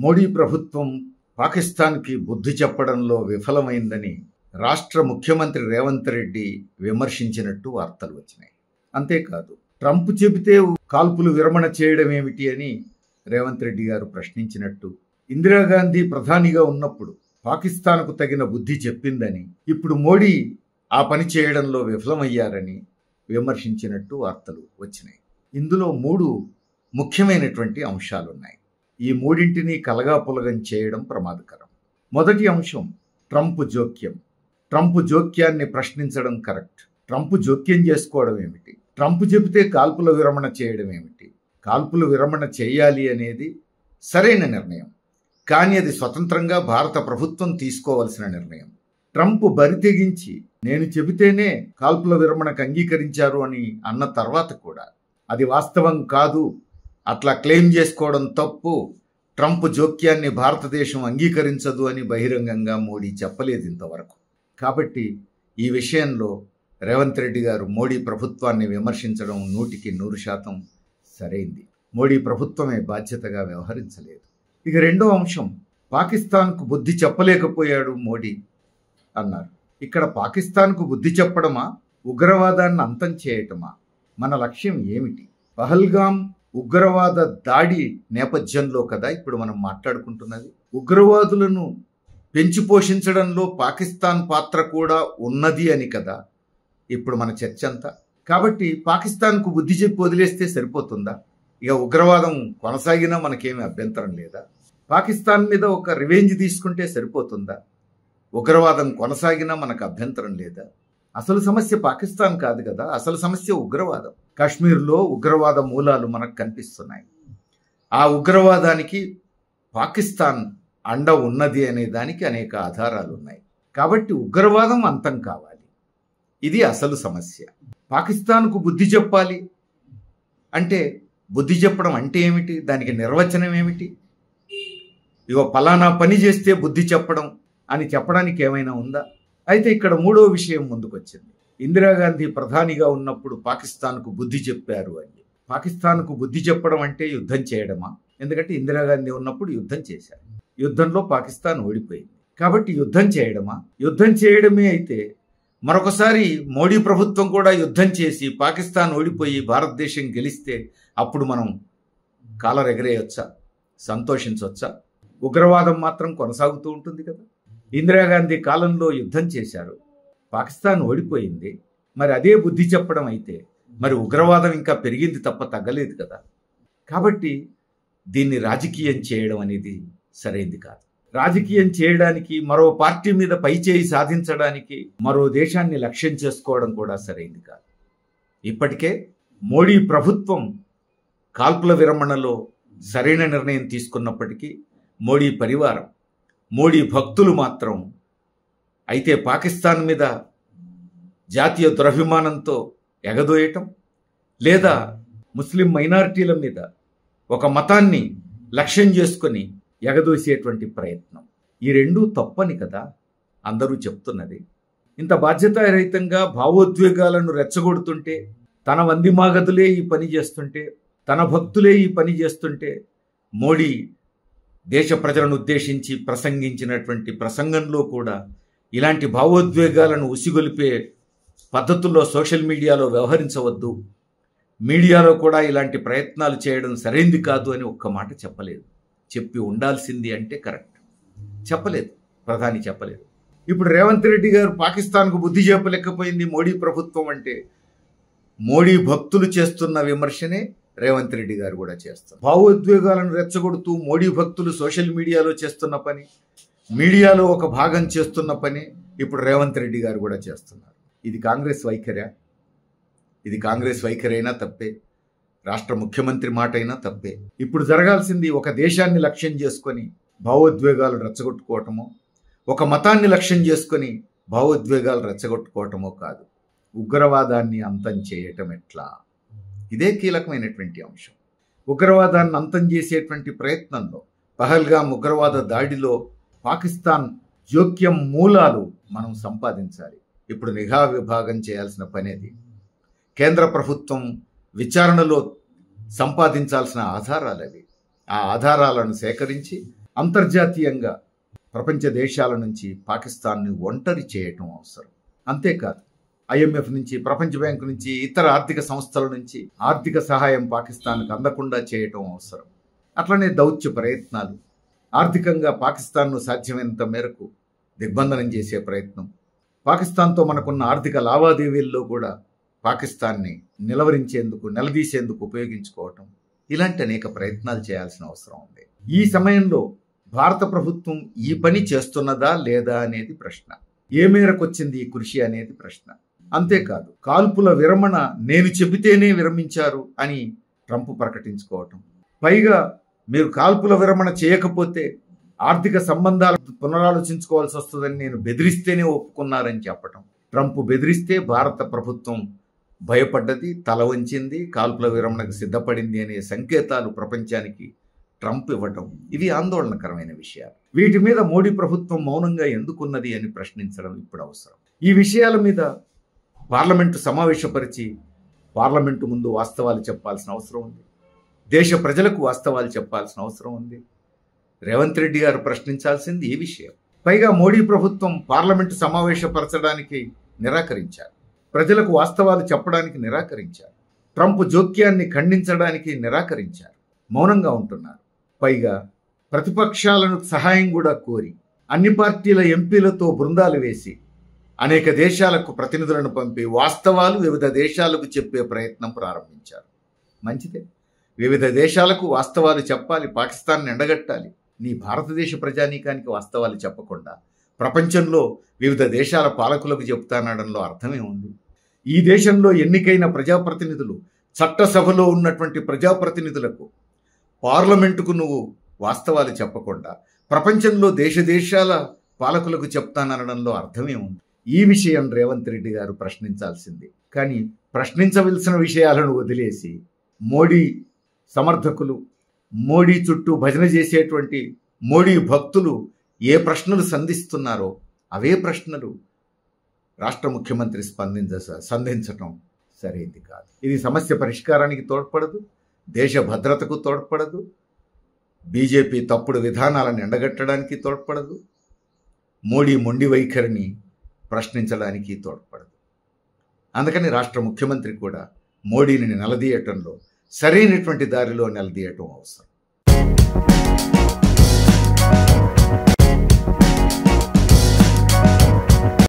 మోడీ ప్రభుత్వం పాకిస్తాన్కి బుద్ధి చెప్పడంలో విఫలమైందని రాష్ట్ర ముఖ్యమంత్రి రేవంత్ రెడ్డి విమర్శించినట్టు వార్తలు వచ్చినాయి. అంతేకాదు, ట్రంప్ చెబితే కాల్పులు విరమణ చేయడం ఏమిటి అని రేవంత్ రెడ్డి గారు ప్రశ్నించినట్టు, ఇందిరాగాంధీ ప్రధానిగా ఉన్నప్పుడు పాకిస్తాన్కు తగిన బుద్ధి చెప్పిందని, ఇప్పుడు మోడీ ఆ పని చేయడంలో విఫలమయ్యారని విమర్శించినట్టు వార్తలు వచ్చినాయి. ఇందులో 3 ముఖ్యమైనటువంటి అంశాలున్నాయి. ఈ మూడింటిని కలగాపులగం చేయడం ప్రమాదకరం. మొదటి అంశం ట్రంప్ జోక్యం. ట్రంప్ జోక్యాన్ని ప్రశ్నించడం కరెక్ట్. ట్రంప్ జోక్యం చేసుకోవడం ఏమిటి? ట్రంప్ చెబితే కాల్పుల విరమణ చేయడం ఏమిటి? కాల్పుల విరమణ చేయాలి అనేది సరైన నిర్ణయం, కానీ అది స్వతంత్రంగా భారత ప్రభుత్వం తీసుకోవాల్సిన నిర్ణయం. ట్రంప్ బరితెగించి నేను చెబితేనే కాల్పుల విరమణకు అంగీకరించారు అని అన్న తర్వాత కూడా అది వాస్తవం కాదు, అట్లా క్లెయిమ్ చేసుకోవడం తప్పు, ట్రంప్ జోక్యాన్ని భారతదేశం అంగీకరించదు అని బహిరంగంగా మోడీ చెప్పలేదు ఇంతవరకు. కాబట్టి ఈ విషయంలో రేవంత్ రెడ్డి గారు మోడీ ప్రభుత్వాన్ని విమర్శించడం 100% సరైంది. మోడీ ప్రభుత్వమే బాధ్యతగా వ్యవహరించలేదు. ఇక రెండో అంశం, పాకిస్తాన్కు బుద్ధి చెప్పలేకపోయాడు మోడీ అన్నారు. ఇక్కడ పాకిస్తాన్కు బుద్ధి చెప్పడమా, ఉగ్రవాదాన్ని అంతం చేయటమా? మన లక్ష్యం ఏమిటి? పహల్గాం ఉగ్రవాద దాడి నేపథ్యంలో కదా ఇప్పుడు మనం మాట్లాడుకుంటున్నది. ఉగ్రవాదులను పెంచి పోషించడంలో పాకిస్తాన్ పాత్ర కూడా ఉన్నది అని కదా ఇప్పుడు మన చర్చ అంతా. కాబట్టి పాకిస్తాన్కు బుద్ధి చెప్పి వదిలేస్తే సరిపోతుందా? ఇక ఉగ్రవాదం కొనసాగినా మనకేమీ అభ్యంతరం లేదా? పాకిస్తాన్ మీద ఒక రివెంజ్ తీసుకుంటే సరిపోతుందా? ఉగ్రవాదం కొనసాగినా మనకు అభ్యంతరం లేదా? అసలు సమస్య పాకిస్తాన్ కాదు కదా, అసలు సమస్య ఉగ్రవాదం. కాశ్మీర్లో ఉగ్రవాద మూలాలు మనకు కనిపిస్తున్నాయి. ఆ ఉగ్రవాదానికి పాకిస్తాన్ అండ ఉన్నది అనే దానికి అనేక ఆధారాలు ఉన్నాయి. కాబట్టి ఉగ్రవాదం అంతం కావాలి, ఇది అసలు సమస్య. పాకిస్తాన్కు బుద్ధి చెప్పాలి అంటే బుద్ధి చెప్పడం అంటే ఏమిటి? దానికి నిర్వచనం ఏమిటి? ఇగో పలానా పని చేస్తే బుద్ధి చెప్పడం అని చెప్పడానికి ఏమైనా ఉందా? అయితే ఇక్కడ 3వ విషయం ముందుకొచ్చింది. ఇందిరాగాంధీ ప్రధానిగా ఉన్నప్పుడు పాకిస్తాన్కు బుద్ధి చెప్పారు అని. పాకిస్తాన్కు బుద్ధి చెప్పడం అంటే యుద్ధం చేయడమా? ఎందుకంటే ఇందిరాగాంధీ ఉన్నప్పుడు యుద్ధం చేశారు, యుద్ధంలో పాకిస్తాన్ ఓడిపోయింది. కాబట్టి యుద్ధం చేయడమా? యుద్ధం చేయడమే అయితే మరొకసారి మోడీ ప్రభుత్వం కూడా యుద్ధం చేసి పాకిస్తాన్ ఓడిపోయి భారతదేశం గెలిస్తే అప్పుడు మనం కాలర్ ఎగరేయొచ్చా, సంతోషించవచ్చా? ఉగ్రవాదం మాత్రం కొనసాగుతూ ఉంటుంది కదా. ఇందిరాగాంధీ కాలంలో యుద్ధం చేశారు, పాకిస్తాన్ ఓడిపోయింది. మరి అదే బుద్ధి చెప్పడం అయితే మరి ఉగ్రవాదం ఇంకా పెరిగింది తప్ప తగ్గలేదు కదా. కాబట్టి దీన్ని రాజకీయం చేయడం అనేది సరైంది కాదు. రాజకీయం చేయడానికి, మరో పార్టీ మీద పైచేయి సాధించడానికి మరో దేశాన్ని లక్ష్యం చేసుకోవడం కూడా సరైంది కాదు. ఇప్పటికే మోడీ ప్రభుత్వం కాల్పుల విరమణలో సరైన నిర్ణయం తీసుకున్నప్పటికీ మోడీ పరివారం, మోడీ భక్తులు మాత్రం అయితే పాకిస్తాన్ మీద జాతీయ దురభిమానంతో ఎగదోయటం, లేదా ముస్లిం మైనారిటీల మీద ఒక మతాన్ని లక్ష్యం చేసుకొని ఎగదోసేటువంటి ప్రయత్నం, ఈ రెండూ తప్పని కదా అందరూ చెప్తున్నది. ఇంత బాధ్యతారహితంగా భావోద్వేగాలను రెచ్చగొడుతుంటే, తన వందిమాగదులే ఈ పని చేస్తుంటే, తన భక్తులే ఈ పని చేస్తుంటే, మోడీ దేశ ప్రజలను ఉద్దేశించి ప్రసంగించినటువంటి ప్రసంగంలో కూడా ఇలాంటి భావోద్వేగాలను ఉసిగొలిపే పద్ధతుల్లో సోషల్ మీడియాలో వ్యవహరించవద్దు, మీడియాలో కూడా ఇలాంటి ప్రయత్నాలు చేయడం సరైంది కాదు అని ఒక్క మాట చెప్పలేదు. చెప్పి ఉండాల్సింది అంటే కరెక్ట్, చెప్పలేదు, ప్రధాని చెప్పలేదు. ఇప్పుడు రేవంత్ రెడ్డి గారు పాకిస్తాన్కు బుద్ధి చెప్పలేకపోయింది మోడీ ప్రభుత్వం అంటే, మోడీ భక్తులు చేస్తున్న విమర్శనే రేవంత్ రెడ్డి గారు కూడా చేస్తారు. భావోద్వేగాలను రెచ్చగొడుతూ మోడీ భక్తులు సోషల్ మీడియాలో చేస్తున్న పని, మీడియాలో ఒక భాగం చేస్తున్న పని ఇప్పుడు రేవంత్ రెడ్డి గారు కూడా చేస్తున్నారు. ఇది కాంగ్రెస్ వైఖరి? ఇది కాంగ్రెస్ వైఖరి అయినా తప్పే, రాష్ట్ర ముఖ్యమంత్రి మాట అయినా తప్పే. ఇప్పుడు జరగాల్సింది ఒక దేశాన్ని లక్ష్యం చేసుకొని భావోద్వేగాలు రెచ్చగొట్టుకోవటమో, ఒక మతాన్ని లక్ష్యం చేసుకొని భావోద్వేగాలు రెచ్చగొట్టుకోవటమో కాదు, ఉగ్రవాదాన్ని అంతం చేయటం ఎట్లా, ఇదే కీలకమైనటువంటి అంశం. ఉగ్రవాదాన్ని అంతం చేసేటువంటి ప్రయత్నంలో పహల్గాం ఉగ్రవాద దాడిలో పాకిస్తాన్ జోక్యం మూలాలు మనం సంపాదించాలి. ఇప్పుడు నిఘా విభాగం చేయాల్సిన పని అది. కేంద్ర ప్రభుత్వం విచారణలో సంపాదించాల్సిన ఆధారాలు అవి. ఆ ఆధారాలను సేకరించి అంతర్జాతీయంగా ప్రపంచ దేశాల నుంచి పాకిస్తాన్ను ఒంటరి చేయటం అవసరం. అంతేకాదు IMF నుంచి, ప్రపంచ బ్యాంకు నుంచి, ఇతర ఆర్థిక సంస్థల నుంచి ఆర్థిక సహాయం పాకిస్తాన్కు అందకుండా చేయటం అవసరం. అట్లనే దౌత్య ప్రయత్నాలు, ఆర్థికంగా పాకిస్తాన్ను సాధ్యమైనంత మేరకు దిగ్బంధనం చేసే ప్రయత్నం, పాకిస్తాన్తో మనకున్న ఆర్థిక లావాదేవీల్లో కూడా పాకిస్తాన్ని నిలదీసేందుకు ఉపయోగించుకోవటం, ఇలాంటి అనేక ప్రయత్నాలు చేయాల్సిన అవసరం ఉంది. ఈ సమయంలో భారత ప్రభుత్వం ఈ పని చేస్తున్నదా లేదా అనేది ప్రశ్న. ఏ మేరకు వచ్చింది ఈ కృషి అనేది ప్రశ్న. అంతేకాదు కాల్పుల విరమణ నేను చెబితేనే విరమించారు అని ట్రంప్ ప్రకటించుకోవటం, పైగా మీరు కాల్పుల విరమణ చేయకపోతే ఆర్థిక సంబంధాలు పునరాలోచించుకోవాల్సి వస్తుందని నేను బెదిరిస్తేనే ఒప్పుకున్నారని చెప్పటం. ట్రంప్ బెదిరిస్తే భారత ప్రభుత్వం భయపడ్డది, తల వంచింది, కాల్పుల విరమణకు సిద్ధపడింది అనే సంకేతాలు ప్రపంచానికి ట్రంప్ ఇవ్వటం, ఇవి ఆందోళనకరమైన విషయాలు. వీటి మీద మోడీ ప్రభుత్వం మౌనంగా ఎందుకున్నది అని ప్రశ్నించడం ఇప్పుడు అవసరం. ఈ విషయాల మీద పార్లమెంటు సమావేశపరిచి పార్లమెంటు ముందు వాస్తవాలు చెప్పాల్సిన అవసరం ఉంది. దేశ ప్రజలకు వాస్తవాలు చెప్పాల్సిన అవసరం ఉంది. రేవంత్ రెడ్డి గారు ప్రశ్నించాల్సింది ఈ విషయం. పైగా మోడీ ప్రభుత్వం పార్లమెంటు సమావేశపరచడానికి నిరాకరించారు, ప్రజలకు వాస్తవాలు చెప్పడానికి నిరాకరించారు, ట్రంప్ జోక్యాన్ని ఖండించడానికి నిరాకరించారు, మౌనంగా ఉంటున్నారు. పైగా ప్రతిపక్షాలను సహాయం కూడా కోరి అన్ని పార్టీల ఎంపీలతో బృందాలు వేసి అనేక దేశాలకు ప్రతినిధులను పంపి వాస్తవాలు వివిధ దేశాలకు చెప్పే ప్రయత్నం ప్రారంభించారు. మంచిదే, వివిధ దేశాలకు వాస్తవాలు చెప్పాలి, పాకిస్తాన్ని ఎండగట్టాలి. నీ భారతదేశ ప్రజానీకానికి వాస్తవాలు చెప్పకుండా ప్రపంచంలో వివిధ దేశాల పాలకులకు చెప్తానడంలో అర్థమే ఉంది. ఈ దేశంలో ఎన్నికైన ప్రజాప్రతినిధులు, చట్టసభలో ఉన్నటువంటి ప్రజాప్రతినిధులకు, పార్లమెంటుకు నువ్వు వాస్తవాలు చెప్పకుండా ప్రపంచంలో దేశాల పాలకులకు చెప్తాననడంలో అర్థమే ఉంది. ఈ విషయం రేవంత్ రెడ్డి గారు ప్రశ్నించాల్సింది. కానీ ప్రశ్నించవలసిన విషయాలను వదిలేసి మోడీ సమర్థకులు, మోడీ చుట్టూ భజన చేసేటువంటి మోడీ భక్తులు ఏ ప్రశ్నలు సంధిస్తున్నారో అవే ప్రశ్నలు రాష్ట్ర ముఖ్యమంత్రి సంధించటం సరైంది కాదు. ఇది సమస్య పరిష్కారానికి తోడ్పడదు, దేశ భద్రతకు తోడ్పడదు, బీజేపీ తప్పుడు విధానాలను ఎండగట్టడానికి తోడ్పడదు, మోడీ మొండి వైఖరిని ప్రశ్నించడానికి తోడ్పడదు. అందుకని రాష్ట్ర ముఖ్యమంత్రి కూడా మోడీని నిలదీయటంలో సరైనటువంటి దారిలో నిలదీయటం అవసరం.